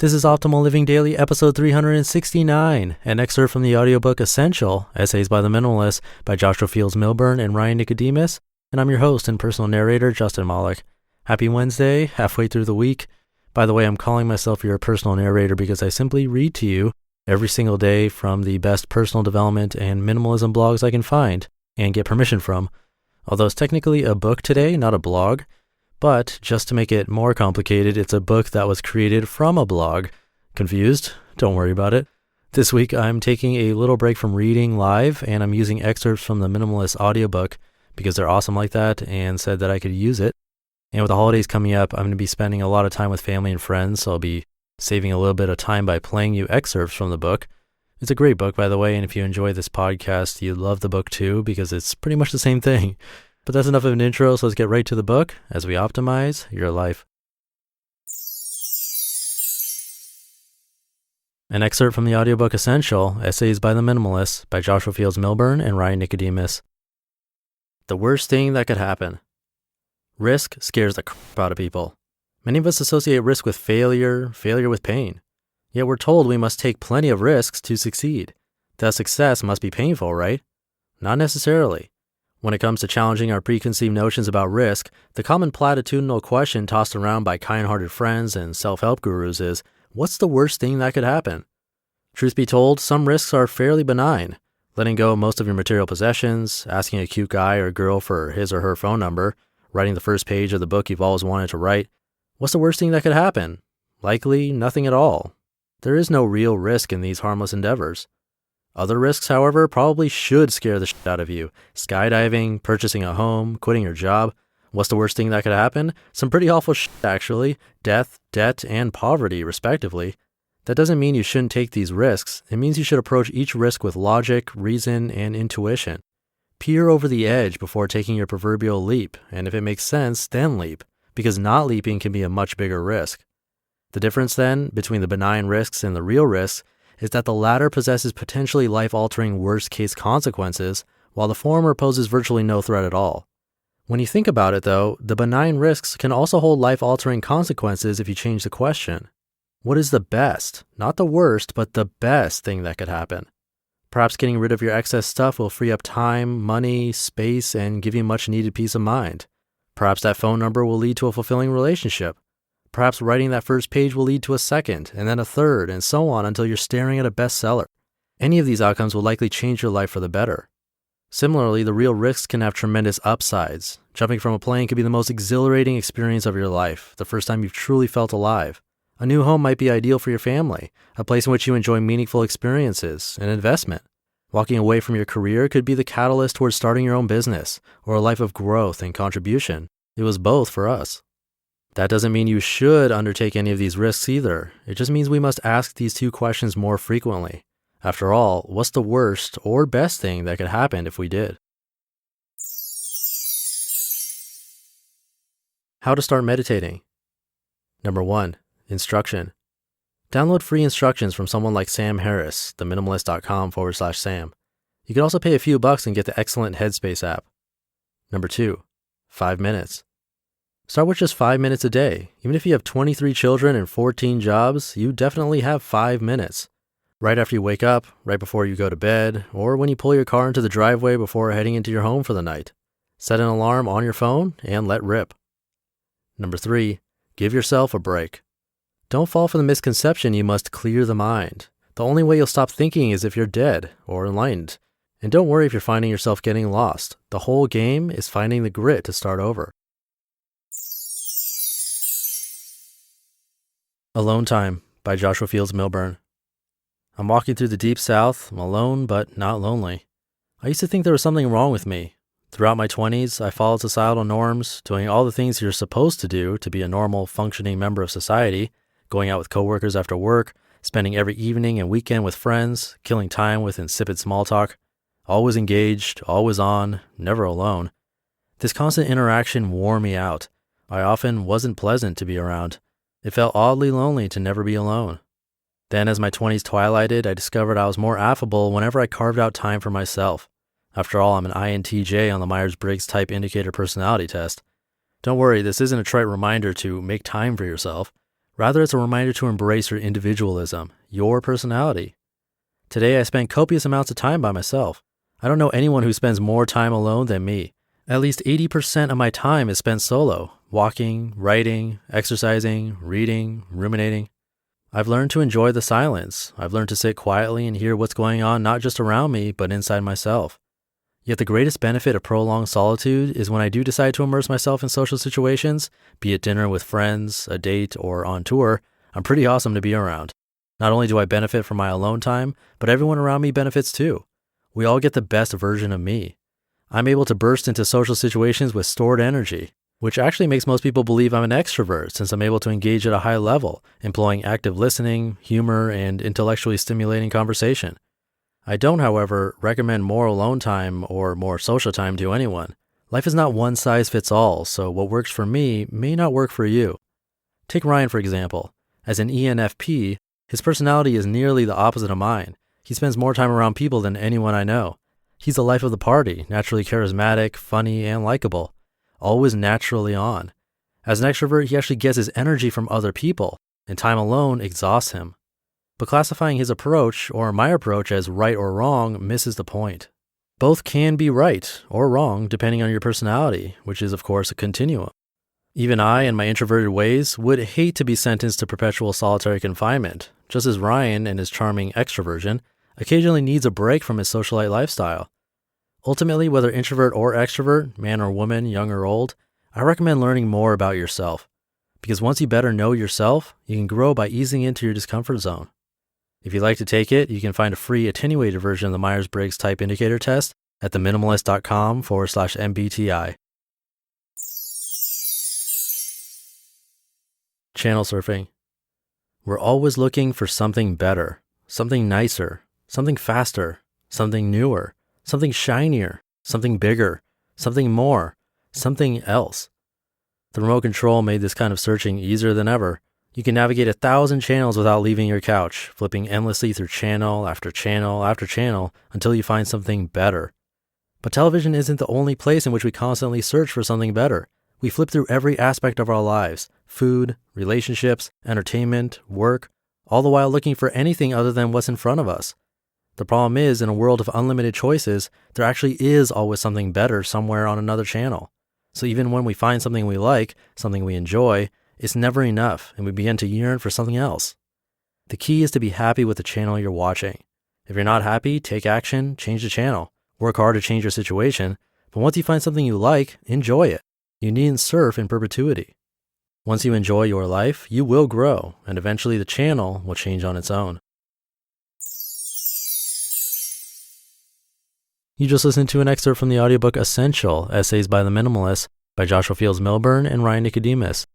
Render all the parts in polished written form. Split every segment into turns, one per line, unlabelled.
This is Optimal Living Daily, episode 369, an excerpt from the audiobook Essential, Essays by the Minimalists by Joshua Fields Millburn and Ryan Nicodemus, and I'm your host and personal narrator, Justin Malik. Happy Wednesday, halfway through the week. By the way, I'm calling myself your personal narrator because I simply read to you every single day from the best personal development and minimalism blogs I can find and get permission from. Although it's technically a book today, not a blog. But just to make it more complicated, it's a book that was created from a blog. Confused? Don't worry about it. This week, I'm taking a little break from reading live, and I'm using excerpts from the Minimalist audiobook because they're awesome like that and said that I could use it. And with the holidays coming up, I'm going to be spending a lot of time with family and friends, so I'll be saving a little bit of time by playing you excerpts from the book. It's a great book, by the way, and if you enjoy this podcast, you'd love the book too because it's pretty much the same thing. But that's enough of an intro, so let's get right to the book as we optimize your life. An excerpt from the audiobook Essential, Essays by the Minimalists by Joshua Fields Millburn and Ryan Nicodemus. The worst thing that could happen. Risk scares the crap out of people. Many of us associate risk with failure with pain. Yet we're told we must take plenty of risks to succeed. That success must be painful, right? Not necessarily. When it comes to challenging our preconceived notions about risk, the common platitudinal question tossed around by kind-hearted friends and self-help gurus is, what's the worst thing that could happen? Truth be told, some risks are fairly benign. Letting go of most of your material possessions, asking a cute guy or girl for his or her phone number, writing the first page of the book you've always wanted to write. What's the worst thing that could happen? Likely nothing at all. There is no real risk in these harmless endeavors. Other risks, however, probably should scare the shit out of you. Skydiving, purchasing a home, quitting your job. What's the worst thing that could happen? Some pretty awful shit, actually. Death, debt, and poverty, respectively. That doesn't mean you shouldn't take these risks. It means you should approach each risk with logic, reason, and intuition. Peer over the edge before taking your proverbial leap, and if it makes sense, then leap, because not leaping can be a much bigger risk. The difference, then, between the benign risks and the real risks is that the latter possesses potentially life-altering worst-case consequences, while the former poses virtually no threat at all. When you think about it, though, the benign risks can also hold life-altering consequences if you change the question. What is the best, not the worst, but the best thing that could happen? Perhaps getting rid of your excess stuff will free up time, money, space, and give you much-needed peace of mind. Perhaps that phone number will lead to a fulfilling relationship. Perhaps writing that first page will lead to a second, and then a third, and so on until you're staring at a bestseller. Any of these outcomes will likely change your life for the better. Similarly, the real risks can have tremendous upsides. Jumping from a plane could be the most exhilarating experience of your life, the first time you've truly felt alive. A new home might be ideal for your family, a place in which you enjoy meaningful experiences, an investment. Walking away from your career could be the catalyst towards starting your own business, or a life of growth and contribution. It was both for us. That doesn't mean you should undertake any of these risks either. It just means we must ask these two questions more frequently. After all, what's the worst or best thing that could happen if we did? How to start meditating. Number 1, instruction. Download free instructions from someone like Sam Harris, theminimalist.com/Sam. You can also pay a few bucks and get the excellent Headspace app. Number 2, 5 minutes. Start with just 5 minutes a day. Even if you have 23 children and 14 jobs, you definitely have 5 minutes. Right after you wake up, right before you go to bed, or when you pull your car into the driveway before heading into your home for the night. Set an alarm on your phone and let rip. Number 3, give yourself a break. Don't fall for the misconception you must clear the mind. The only way you'll stop thinking is if you're dead or enlightened. And don't worry if you're finding yourself getting lost. The whole game is finding the grit to start over. Alone Time by Joshua Fields Millburn. I'm walking through the deep south, alone but not lonely. I used to think there was something wrong with me. Throughout my 20s, I followed societal norms, doing all the things you're supposed to do to be a normal, functioning member of society, going out with coworkers after work, spending every evening and weekend with friends, killing time with insipid small talk, always engaged, always on, never alone. This constant interaction wore me out. I often wasn't pleasant to be around. It felt oddly lonely to never be alone. Then as my 20s twilighted, I discovered I was more affable whenever I carved out time for myself. After all, I'm an INTJ on the Myers-Briggs Type Indicator Personality Test. Don't worry, this isn't a trite reminder to make time for yourself. Rather, it's a reminder to embrace your individualism, your personality. Today, I spend copious amounts of time by myself. I don't know anyone who spends more time alone than me. At least 80% of my time is spent solo, walking, writing, exercising, reading, ruminating. I've learned to enjoy the silence. I've learned to sit quietly and hear what's going on not just around me, but inside myself. Yet the greatest benefit of prolonged solitude is when I do decide to immerse myself in social situations, be it dinner with friends, a date, or on tour, I'm pretty awesome to be around. Not only do I benefit from my alone time, but everyone around me benefits too. We all get the best version of me. I'm able to burst into social situations with stored energy, which actually makes most people believe I'm an extrovert since I'm able to engage at a high level, employing active listening, humor, and intellectually stimulating conversation. I don't, however, recommend more alone time or more social time to anyone. Life is not one size fits all, so what works for me may not work for you. Take Ryan, for example. As an ENFP, his personality is nearly the opposite of mine. He spends more time around people than anyone I know. He's the life of the party, naturally charismatic, funny, and likable, always naturally on. As an extrovert, he actually gets his energy from other people, and time alone exhausts him. But classifying his approach, or my approach, as right or wrong misses the point. Both can be right or wrong depending on your personality, which is of course a continuum. Even I, in my introverted ways, would hate to be sentenced to perpetual solitary confinement, just as Ryan, in his charming extroversion, occasionally needs a break from his socialite lifestyle. Ultimately, whether introvert or extrovert, man or woman, young or old, I recommend learning more about yourself. Because once you better know yourself, you can grow by easing into your discomfort zone. If you'd like to take it, you can find a free attenuated version of the Myers-Briggs Type Indicator Test at theminimalist.com/MBTI. Channel surfing. We're always looking for something better, something nicer, something faster, something newer, something shinier, something bigger, something more, something else. The remote control made this kind of searching easier than ever. You can navigate 1,000 channels without leaving your couch, flipping endlessly through channel after channel after channel until you find something better. But television isn't the only place in which we constantly search for something better. We flip through every aspect of our lives: food, relationships, entertainment, work, all the while looking for anything other than what's in front of us. The problem is, in a world of unlimited choices, there actually is always something better somewhere on another channel. So even when we find something we like, something we enjoy, it's never enough, and we begin to yearn for something else. The key is to be happy with the channel you're watching. If you're not happy, take action, change the channel. Work hard to change your situation, but once you find something you like, enjoy it. You needn't surf in perpetuity. Once you enjoy your life, you will grow, and eventually the channel will change on its own. You just listened to an excerpt from the audiobook Essential, Essays by the Minimalists by Joshua Fields Millburn and Ryan Nicodemus.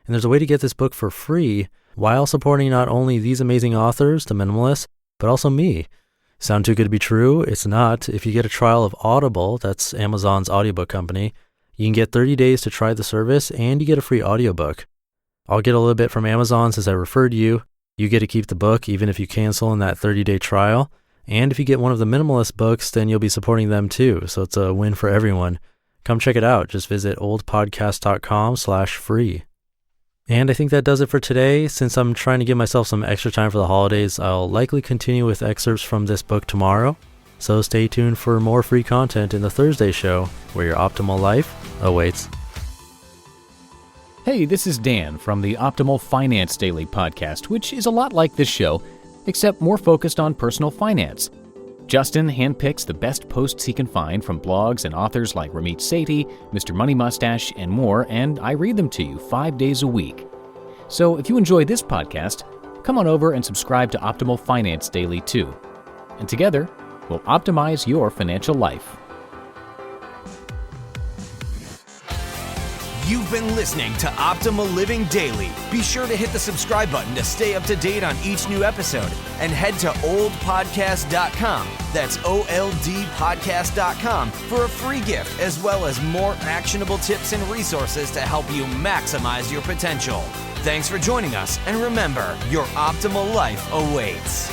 And there's a way to get this book for free while supporting not only these amazing authors, the Minimalists, but also me. Sound too good to be true? It's not. If you get a trial of Audible, that's Amazon's audiobook company, you can get 30 days to try the service and you get a free audiobook. I'll get a little bit from Amazon since I referred you. You get to keep the book even if you cancel in that 30-day trial. And if you get one of the Minimalist books, then you'll be supporting them too. So it's a win for everyone. Come check it out. Just visit oldpodcast.com/free. And I think that does it for today. Since I'm trying to give myself some extra time for the holidays, I'll likely continue with excerpts from this book tomorrow. So stay tuned for more free content in the Thursday show, where your optimal life awaits.
Hey, this is Dan from the Optimal Finance Daily podcast, which is a lot like this show, except more focused on personal finance. Justin handpicks the best posts he can find from blogs and authors like Ramit Sethi, Mr. Money Mustache, and more, and I read them to you 5 days a week. So if you enjoy this podcast, come on over and subscribe to Optimal Finance Daily too. And together, we'll optimize your financial life.
You've been listening to Optimal Living Daily. Be sure to hit the subscribe button to stay up to date on each new episode, and head to oldpodcast.com, that's OLDpodcast.com, for a free gift as well as more actionable tips and resources to help you maximize your potential. Thanks for joining us, and remember, your optimal life awaits.